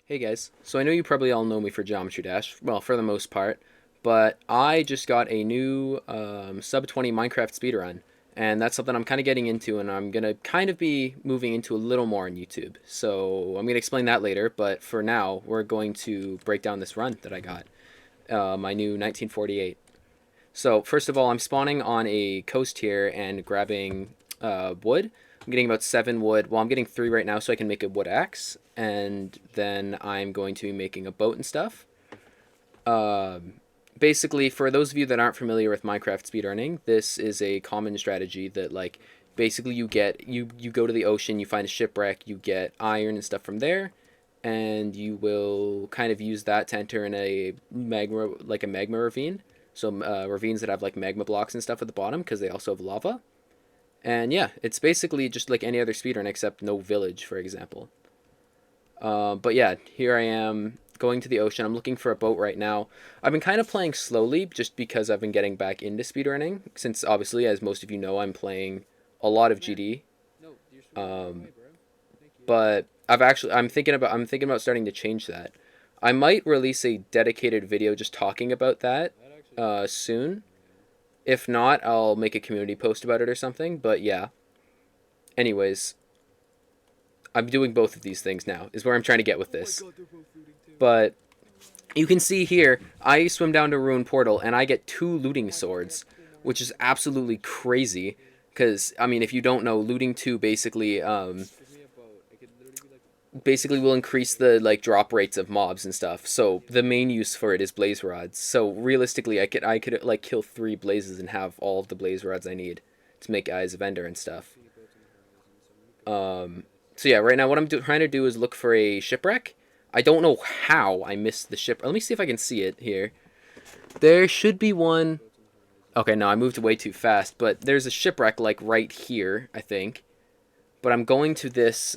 Hey guys, so I know you probably all know me for Geometry Dash, well, for the most part, but I just got a new sub 20 Minecraft speedrun, and that's something I'm kind of getting into, and I'm going to kind of be moving into a little more on YouTube. So I'm going to explain that later, but for now, we're going to break down this run that I got, my new 1948. So first of all, I'm spawning on a coast here and grabbing wood. I'm getting about 7 wood. Well, I'm getting 3 right now so I can make a wood axe. And then I'm going to be making a boat and stuff. Um, Basically, for those of you that aren't familiar with Minecraft speedrunning, this is a common strategy that, like, basically you go to the ocean, you find a shipwreck, you get iron and stuff from there, and you will kind of use that to enter in a magma ravine. So ravines that have like magma blocks and stuff at the bottom because they also have lava. And yeah, it's basically just like any other speedrun except no village, for example. But yeah, here I am going to the ocean. I'm looking for a boat right now. I've been kind of playing slowly just because I've been getting back into speedrunning. Since obviously, as most of you know, I'm playing a lot of GD. Um, but I'm thinking about starting to change that. I might release a dedicated video just talking about that soon. If not, I'll make a community post about it or something. But yeah. Anyways, I'm doing both of these things now. Is where I'm trying to get with this. But you can see here, I swim down to Ruin Portal and I get 2 looting swords, which is absolutely crazy. Because I mean, if you don't know, looting 2 basically will increase the like drop rates of mobs and stuff. So the main use for it is blaze rods. So realistically, I could like kill 3 blazes and have all of the blaze rods I need to make Eyes of Ender and stuff. So yeah, right now what I'm trying to do is look for a shipwreck. I don't know how I missed the ship. Let me see if I can see it here. There should be one. Okay, no, I moved way too fast, but there's a shipwreck like right here, I think. But I'm going to this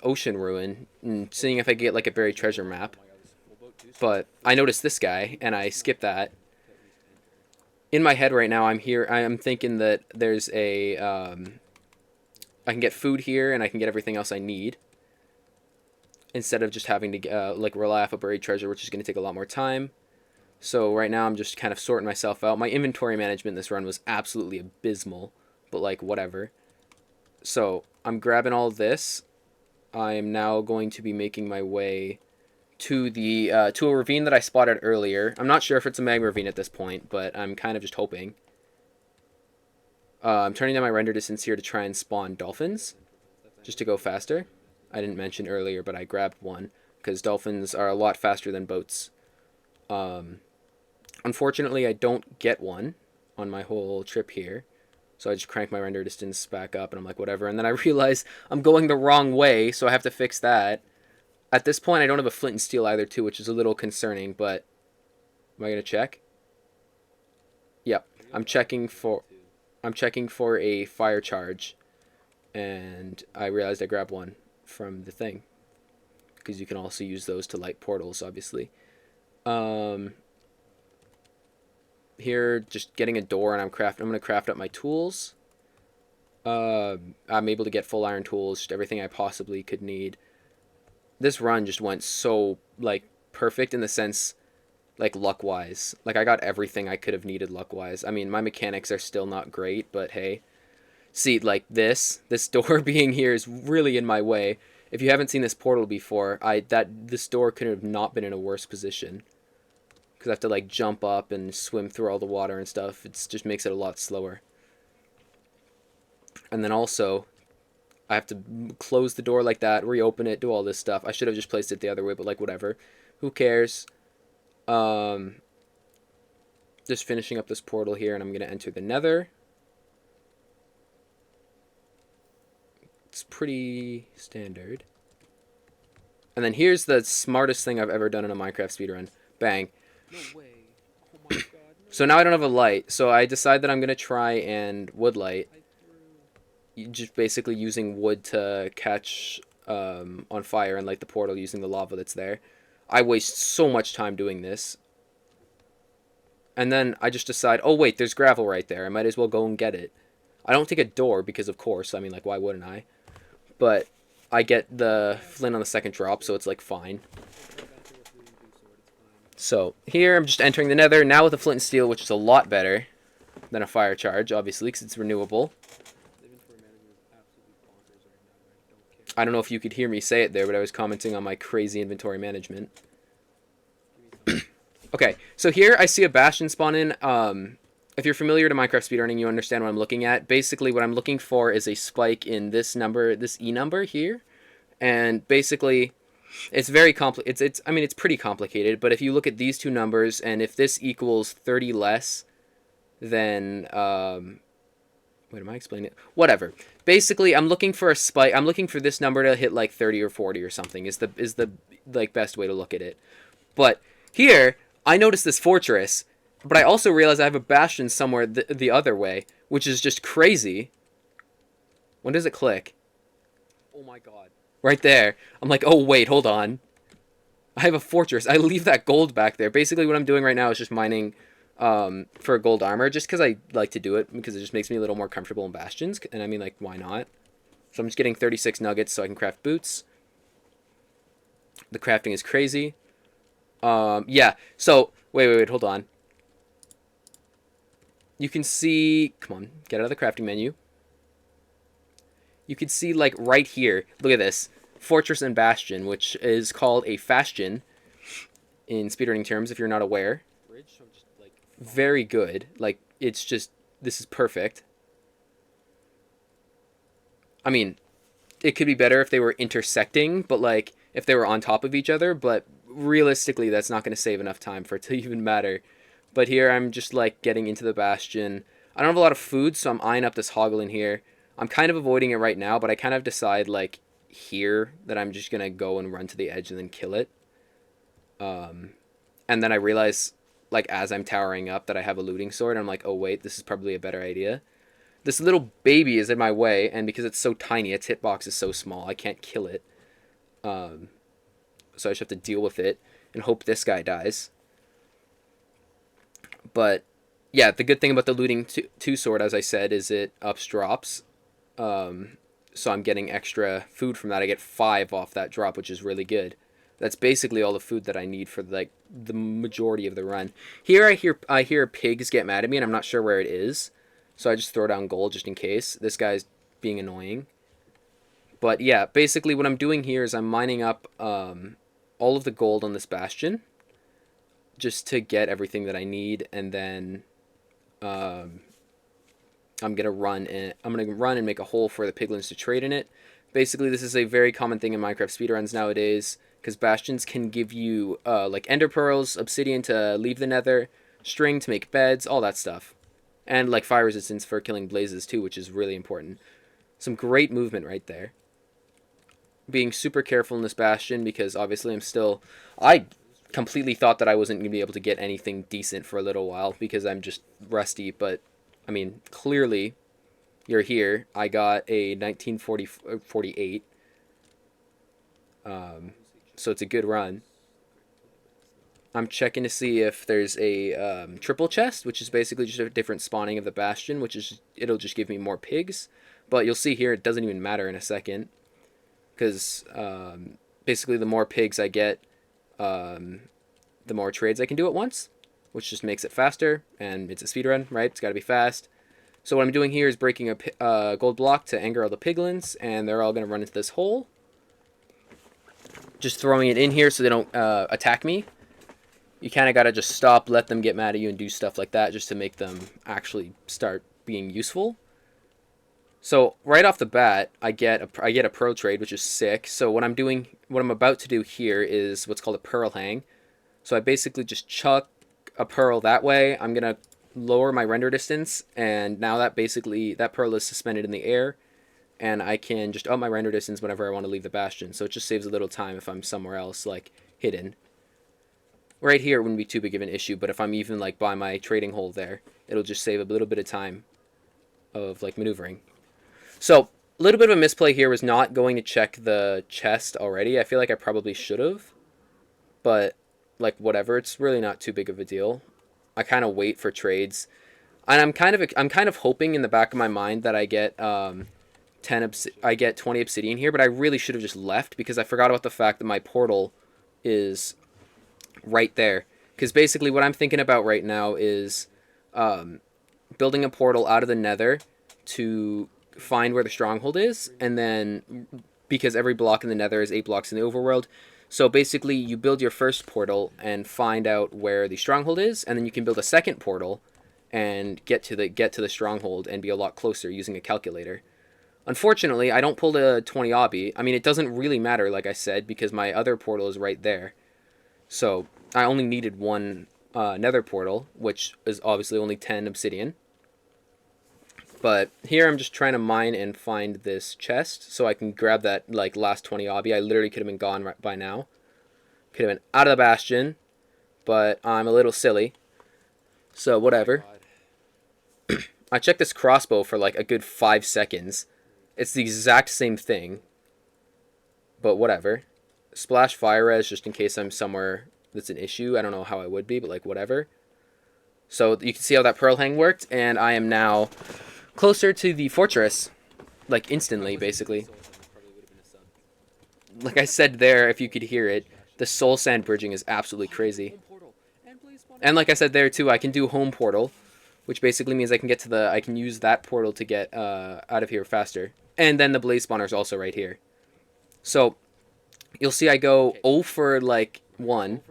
ocean ruin and seeing if I get like a buried treasure map. But I noticed this guy and I skipped that. In my head right now, I'm here. I am thinking that there's a I can get food here and I can get everything else I need instead of just having to like rely off a buried treasure, which is going to take a lot more time. So right now I'm just kind of sorting myself out. My inventory management this run was absolutely abysmal, but like whatever. So I'm grabbing all of this. I am now going to be making my way to a ravine that I spotted earlier. I'm not sure if it's a magma ravine at this point, but I'm kind of just hoping. I'm turning down my render distance here to try and spawn dolphins, just to go faster. I didn't mention earlier, but I grabbed one because dolphins are a lot faster than boats. Um, Unfortunately, I don't get one on my whole trip here. So I just crank my render distance back up and I'm like, whatever. And then I realize I'm going the wrong way, so I have to fix that. At this point, I don't have a flint and steel either, too, which is a little concerning, but am I going to check? Yep. I'm checking for a fire charge, and I realized I grabbed one from the thing because you can also use those to light portals, obviously. Um, Here, just getting a door, and I'm going to craft up my tools. I'm able to get full iron tools, just everything I possibly could need. This run just went so like perfect in the sense like luck wise. Like I got everything I could have needed luck wise. I mean, my mechanics are still not great, but hey. See, like this door being here is really in my way. If you haven't seen this portal before, this door could have not been in a worse position. Because I have to like jump up and swim through all the water and stuff. It just makes it a lot slower. And then also, I have to close the door like that, reopen it, do all this stuff. I should have just placed it the other way, but like whatever. Who cares? Um, just finishing up this portal here, and I'm going to enter the nether. It's pretty standard. And then here's the smartest thing I've ever done in a Minecraft speedrun. Bang. No way. Oh my god, no So now I don't way. have a light, so I decide that I'm going to try and wood light. I threw. Just basically using wood to catch on fire and light the portal using the lava that's there. I waste so much time doing this. And then I just decide, oh wait, there's gravel right there. I might as well go and get it. I don't take a door because, of course, I mean, like, why wouldn't I? But I get the Yeah, flint on the second drop, so it's like fine. it's right back to with looting too, sword. It's fine. So here I'm just entering the nether, now with a flint and steel, which is a lot better than a fire charge, obviously, because it's renewable. The inventory management is absolutely bonkers right now, and I don't care. I don't know if you could hear me say it there, but I was commenting on my crazy inventory management. Give me some. Okay, so here I see a bastion spawn in. If you're familiar to Minecraft speedrunning, you understand what I'm looking at. Basically, what I'm looking for is a spike in this number, this E number here. And basically, it's very complicated. It's I mean, it's pretty complicated, but if you look at these two numbers, and if this equals 30 less, then wait, am I explaining it? Whatever. Basically, I'm looking for a spike. I'm looking for this number to hit like 30 or 40 or something. Is the like best way to look at it. But here, I noticed this fortress, but I also realized I have a bastion somewhere the other way, which is just crazy. When does it click? Oh my god. Right there. I'm like, oh wait, hold on. I have a fortress. I leave that gold back there. Basically, what I'm doing right now is just mining for gold armor, just because I like to do it, because it just makes me a little more comfortable in bastions. And I mean, like, why not? So I'm just getting 36 nuggets so I can craft boots. The crafting is crazy. Yeah. So wait, hold on. You can see. Come on, get out of the crafting menu. You can see like right here. Look at this fortress and bastion, which is called a fastion in speedrunning terms. If you're not aware, Bridge, so I'm just like. very good. Like it's just this is perfect. I mean, it could be better if they were intersecting, but like if they were on top of each other. But realistically, that's not going to save enough time for it to even matter. But here I'm just like getting into the bastion. I don't have a lot of food, so I'm eyeing up this hoggle in here. I'm kind of avoiding it right now, but I kind of decide like here that I'm just gonna go and run to the edge and then kill it. And then I realize like as I'm towering up that I have a looting sword. I'm like, oh wait, this is probably a better idea. This little baby is in my way, and because it's so tiny, its hitbox is so small, I can't kill it. Um, so I just have to deal with it and hope this guy dies. But yeah, the good thing about the looting two sword, as I said, is it ups drops. So I'm getting extra food from that. I get 5 off that drop, which is really good. That's basically all the food that I need for like the majority of the run. Here I hear pigs get mad at me, and I'm not sure where it is. So I just throw down gold just in case. This guy's being annoying. But yeah, basically what I'm doing here is I'm mining up all of the gold on this bastion just to get everything that I need, and then um, I'm gonna run and make a hole for the piglins to trade in it. Basically, this is a very common thing in Minecraft speedruns nowadays because bastions can give you like ender pearls, obsidian to leave the nether, string to make beds, all that stuff, and like fire resistance for killing blazes too, which is really important. Some great movement right there. Being super careful in this bastion because obviously I completely thought that I wasn't going to be able to get anything decent for a little while because I'm just rusty, but I mean, clearly you're here. I got a 1948, so it's a good run. I'm checking to see if there's a triple chest, which is basically just a different spawning of the bastion, which is it'll just give me more pigs. But you'll see here it doesn't even matter in a second because basically the more pigs I get, the more trades I can do at once, which just makes it faster, and it's a speed run, right? It's got to be fast. So what I'm doing here is breaking a gold block to anger all the piglins, and they're all going to run into this hole. Just throwing it in here so they don't attack me. You kind of got to just stop, let them get mad at you, and do stuff like that just to make them actually start being useful. So right off the bat, I get a pearl trade, which is sick. So what I'm about to do here is what's called a pearl hang. So I basically just chuck a pearl that way. I'm gonna lower my render distance, and now that pearl is suspended in the air, and I can just up my render distance whenever I want to leave the bastion. So it just saves a little time if I'm somewhere else like hidden. Right here it wouldn't be too big of an issue, but if I'm even like by my trading hole there, it'll just save a little bit of time of like maneuvering. So a little bit of a misplay here was not going to check the chest already. I feel like I probably should have, but like whatever, it's really not too big of a deal. I kind of wait for trades, and I'm kind of hoping in the back of my mind that I get I get 20 obsidian here, but I really should have just left because I forgot about the fact that my portal is right there. Because basically what I'm thinking about right now is um, building a portal out of the nether to find where the stronghold is, and then because every block in the nether is 8 blocks in the overworld, so basically you build your first portal and find out where the stronghold is, and then you can build a second portal and get to the stronghold and be a lot closer using a calculator. Unfortunately, I don't pull the 20 obby. I mean, it doesn't really matter, like I said, because my other portal is right there. So I only needed one nether portal, which is obviously only 10 obsidian. But here I'm just trying to mine and find this chest so I can grab that like last 20 obby. I literally could have been gone right by now. Could have been out of the bastion, but I'm a little silly. So whatever. I checked this crossbow for like a good 5 seconds. It's the exact same thing, but whatever. Splash fire res just in case I'm somewhere that's an issue. I don't know how I would be, but like whatever. So you can see how that pearl hang worked, and I am now closer to the fortress, like instantly, basically. Like I said there, if you could hear it, the soul sand bridging is absolutely crazy. And like I said there too, I can do home portal, which basically means I can use that portal to get out of here faster. And then the blaze spawner is also right here. So you'll see I go 0 for like 1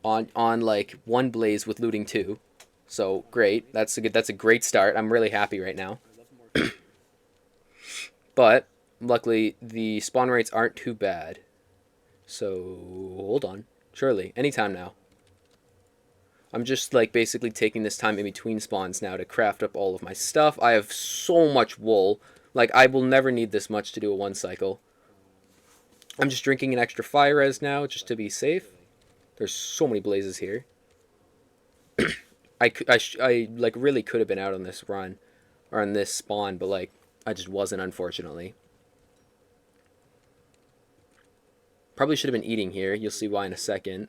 on like 1 blaze with looting 2. So great. That's a great start. I'm really happy right now. But luckily the spawn rates aren't too bad. So hold on. Surely anytime now. I'm just like basically taking this time in between spawns now to craft up all of my stuff. I have so much wool. Like I will never need this much to do a 1 cycle. I'm just drinking an extra fire res now just to be safe. There's so many blazes here. I like really could have been out on this run or on this spawn, but like I just wasn't, unfortunately. Probably should have been eating here. You'll see why in a second.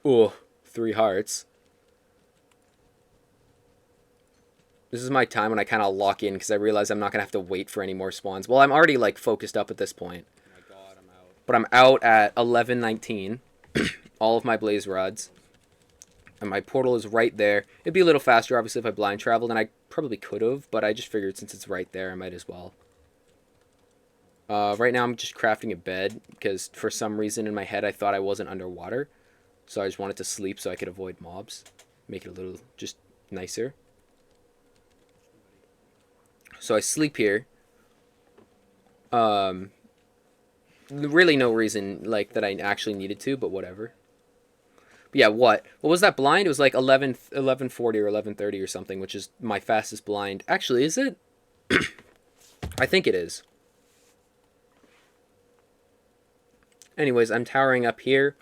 Oh, 3 hearts. This is my time when I kind of lock in because I realize I'm not going to have to wait for any more spawns. Well, I'm already like focused up at this point. But I'm out at 11:19. All of my blaze rods. And my portal is right there. It'd be a little faster, obviously, if I blind traveled, and I probably could have, but I just figured since it's right there, I might as well. Right now, I'm just crafting a bed, because for some reason in my head, I thought I wasn't underwater. So I just wanted to sleep so I could avoid mobs. Make it a little just nicer. So I sleep here. Really no reason like that I actually needed to, but whatever. But yeah, what was that blind? It was like 11:40 or 11:30 or something, which is my fastest blind. Actually, is it? I think it is. Anyways, I'm towering up here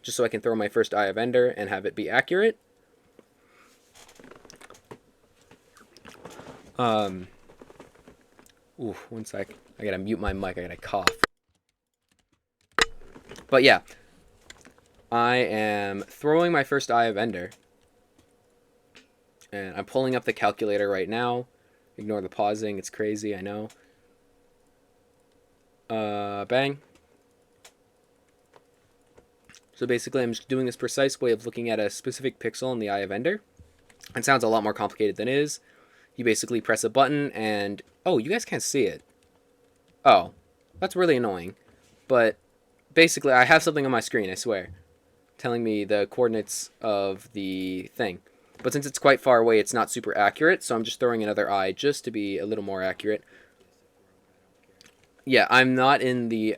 just so I can throw my first Eye of Ender and have it be accurate. Ooh, 1 sec. I gotta mute my mic. I gotta cough. But yeah, I am throwing my first Eye of Ender. And I'm pulling up the calculator right now. Ignore the pausing. It's crazy, I know. Bang. So basically, I'm just doing this precise way of looking at a specific pixel in the Eye of Ender. It sounds a lot more complicated than it is. You basically press a button and... Oh, you guys can't see it. Oh, that's really annoying. But basically, I have something on my screen, I swear, telling me the coordinates of the thing. But since it's quite far away, it's not super accurate, so I'm just throwing another eye just to be a little more accurate. Yeah, I'm not in the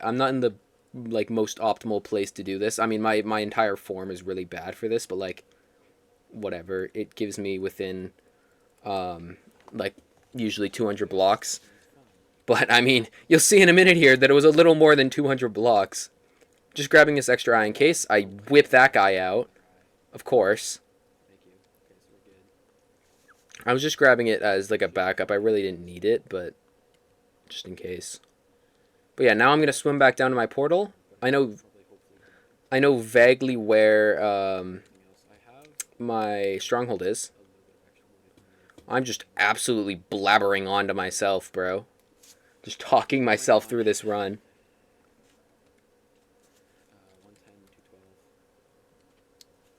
like most optimal place to do this. I mean, my entire form is really bad for this, but like whatever, it gives me within like usually 200 blocks. But I mean, you'll see in a minute here that it was a little more than 200 blocks. Just grabbing this extra eye in case. I whip that guy out, of course. I was just grabbing it as like a backup. I really didn't need it, but just in case. But yeah, now I'm gonna swim back down to my portal. I know vaguely where my stronghold is. I'm just absolutely blabbering on to myself, bro. Just talking Oh my myself through gosh. this run. 110,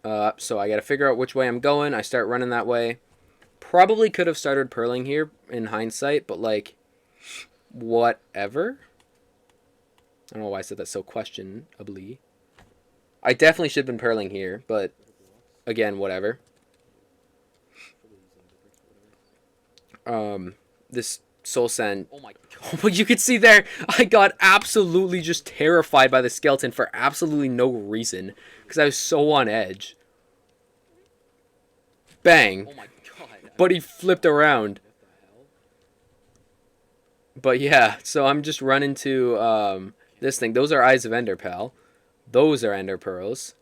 212. So I got to figure out which way I'm going. I start running that way. Probably could have started purling here in hindsight, but like, whatever. I don't know why I said that so questionably. I definitely should have been purling here, but Better blocks. again, whatever. Probably using the bricks, but whatever. This soul sand. Oh my Oh, you can see there, I got absolutely just terrified by the skeleton for absolutely no reason because I was so on edge. Bang! Oh my god. But he flipped around. What the hell? But yeah, so I'm just running to Can't this believe thing. that. Those are eyes of Ender, pal. Those are Ender pearls.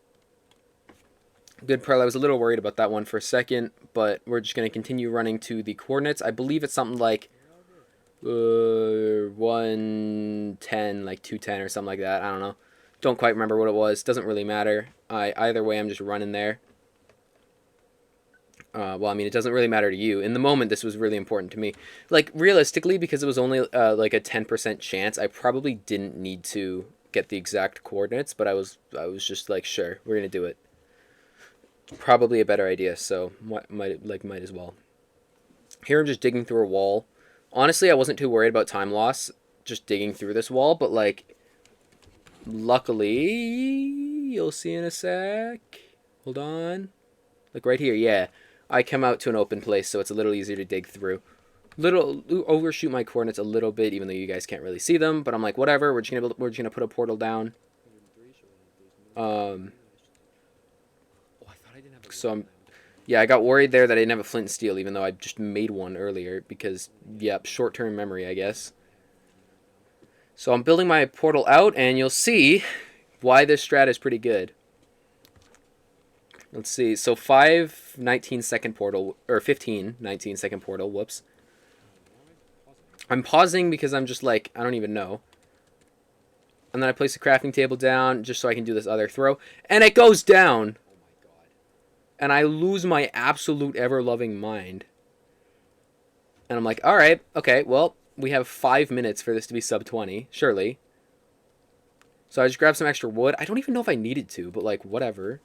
Good pearl. I was a little worried about that one for a second, but we're just going to continue running to the coordinates. I believe it's something like You're all good. 110, like 210 or something like that. I don't know. Don't quite remember what it was. Doesn't really matter. Either way, I'm just running there. Well, I mean, it doesn't really matter to you. In the moment, this was really important to me. Like, realistically, because it was only like a 10% chance, I probably didn't need to get the exact coordinates, but I was just like, sure, we're going to do it. Probably a better idea, so might as well. Here I'm just digging through a wall. Honestly, I wasn't too worried about time loss just digging through this wall, but like luckily, you'll see in a sec. Hold on. Like right here, yeah. I come out to an open place, so it's a little easier to dig through. Little overshoot my coordinates a little bit, even though you guys can't really see them. But I'm like, whatever. We're just gonna put a portal down. 103, so there's no Um, flint and steel. Oh, I thought I didn't have a so wood I'm biome. Yeah, I got worried there that I didn't have a flint and steel, even though I just made one earlier because, Only eight. yep, short-term memory, I guess. I have one right now. So I'm building my portal out, and you'll see why this strat is pretty good. Let's see. So 5 19-second portal, or 15 19-second portal. Whoops. Why am I pausing? I'm pausing because I'm just like, I don't even know. And then I place the crafting table down just so I can do this other throw. And it goes down. Oh my god. And I lose my absolute ever-loving mind. And I'm like, all right, okay, well, we have 5 minutes for this to be sub 20, surely. So I just grabbed some extra wood. I don't even know if I needed to, but like, whatever.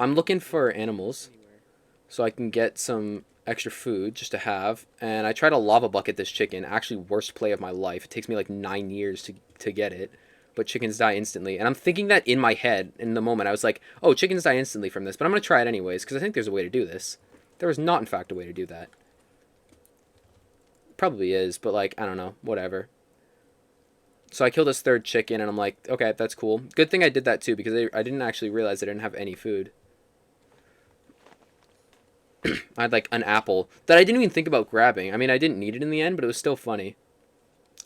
I'm looking for animals Anywhere. so I can get some extra food just to have. And I try to lava bucket this chicken. Actually, worst play of my life. It takes me like 9 years to get it. But chickens die instantly. And I'm thinking that in my head in the moment. I was like, oh, chickens die instantly from this. But I'm going to try it anyways because I think there's a way to do this. There is not, in fact, a way to do that. Probably is, but like, I don't know. Whatever. So I killed this third chicken and I'm like, okay, that's cool. Good thing I did that too because I didn't actually realize I didn't have any food. I had like an apple that I didn't even think about grabbing. I mean, I didn't need it in the end, but it was still funny.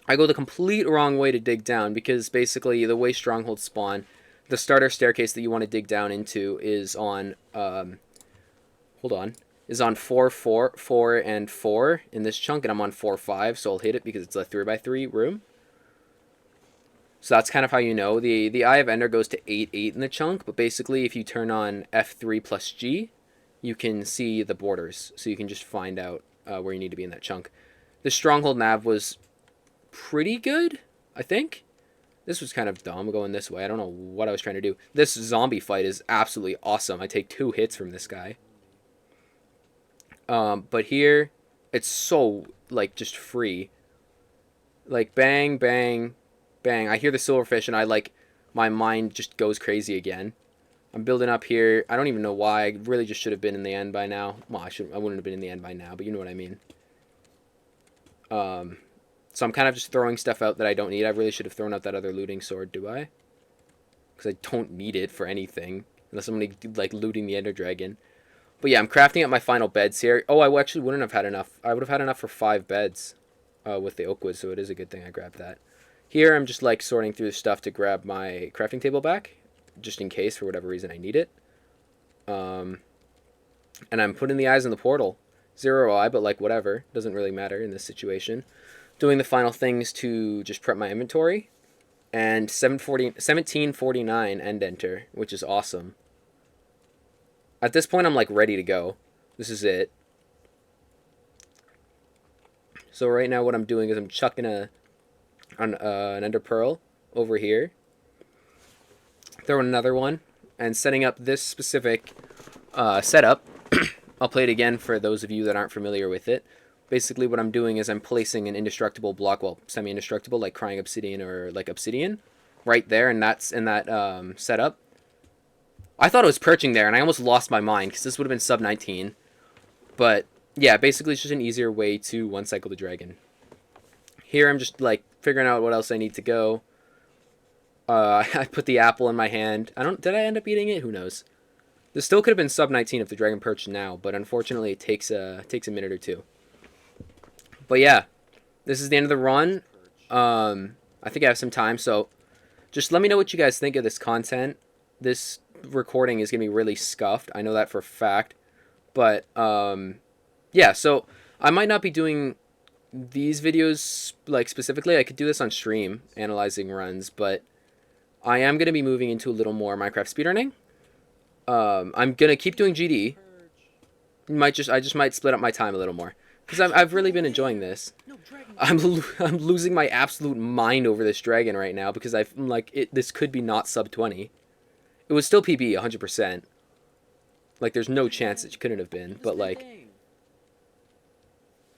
I go the complete wrong way to dig down because basically the way strongholds spawn, the starter staircase that you want to dig down into is on hold on, is on 4 4 4 and 4 in this chunk, and I'm on 4 5, so I'll hit it because it's a 3x3 room. So that's kind of how you know. The Eye of Ender goes to 8 8 in the chunk, but basically if you turn on F3 plus G, you can see the borders, so you can just find out where you need to be in that chunk. The stronghold nav was pretty good, I think. This was kind of dumb going this way. I don't know what I was trying to do. This zombie fight is absolutely awesome. I take 2 hits from this guy. But here, it's so, like, just free. Like, bang, bang, bang. I hear the silverfish and I, like, my mind just goes crazy again. I'm building up here. I don't even know why. I really just should have been in the end by now. Well, I wouldn't have been in the end by now, but you know what I mean. So I'm kind of just throwing stuff out that I don't need. I really should have thrown out that other looting sword, do I? Because I don't need it for anything. Unless I'm going to, like, looting the Ender Dragon. But yeah, I'm crafting up my final beds here. Oh, I actually wouldn't have had enough. I would have had enough for 5 beds with the oak wood, so it is a good thing I grabbed that. Here, I'm just, like, sorting through the stuff to grab my crafting table back. Just in case, for whatever reason, I need it. And I'm putting the eyes in the portal. 0 eye, but, like, whatever. Doesn't really matter in this situation. Doing the final things to just prep my inventory. And 1749 end enter, which is awesome. At this point, I'm like ready to go. This is it. So right now what I'm doing is I'm chucking a on an ender pearl over here. Throw in another one, and setting up this specific setup. I'll play it again for those of you that aren't familiar with it. Basically, what I'm doing is I'm placing an indestructible block, well, semi-indestructible, like crying obsidian or like obsidian, right there, and that's in that setup. I thought it was perching there, and I almost lost my mind because this would have been sub 19. But yeah, basically, it's just an easier way to one cycle the dragon. Here, I'm just like figuring out what else I need to go. I put the apple in my hand. Did I end up eating it? Who knows? This still could have been sub 19 if the dragon perched now, but unfortunately, it takes a minute or two. But yeah, this is the end of the run. I think I have some time, so just let me know what you guys think of this content. This recording is gonna be really scuffed. I know that for a fact. But yeah, so I might not be doing these videos like specifically. I could do this on stream, analyzing runs, but I am gonna be moving into a little more Minecraft speedrunning. I'm gonna keep doing GD. I just might split up my time a little more because I've really been enjoying this. I'm losing my absolute mind over this dragon right now because I'm like this could be not sub 20. It was still PB 100%. Like there's no chance it couldn't have been, but like.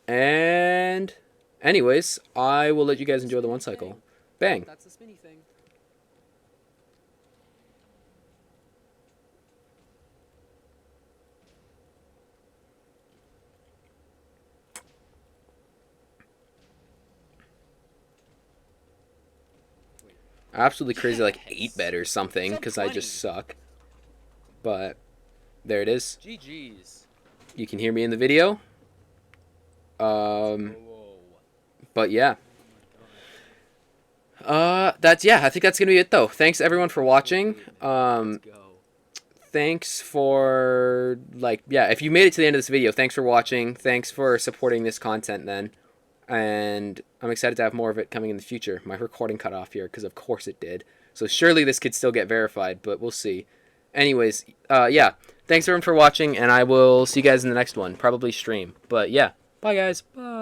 And anyways, I will let you guys enjoy the one cycle. Bang. That's the spinny thing. Absolutely crazy, like 8-bet or something, because I just suck. But there it is. GG's. You can hear me in the video. But yeah. I think that's gonna be it though. Thanks everyone for watching. Thanks for if you made it to the end of this video, thanks for watching. Thanks for supporting this content then. And I'm excited to have more of it coming in the future. My recording cut off here because of course it did. So surely this could still get verified, but we'll see. Anyways, yeah. Thanks everyone for watching, and I will see you guys in the next one. Probably stream. But yeah. Bye guys. Bye.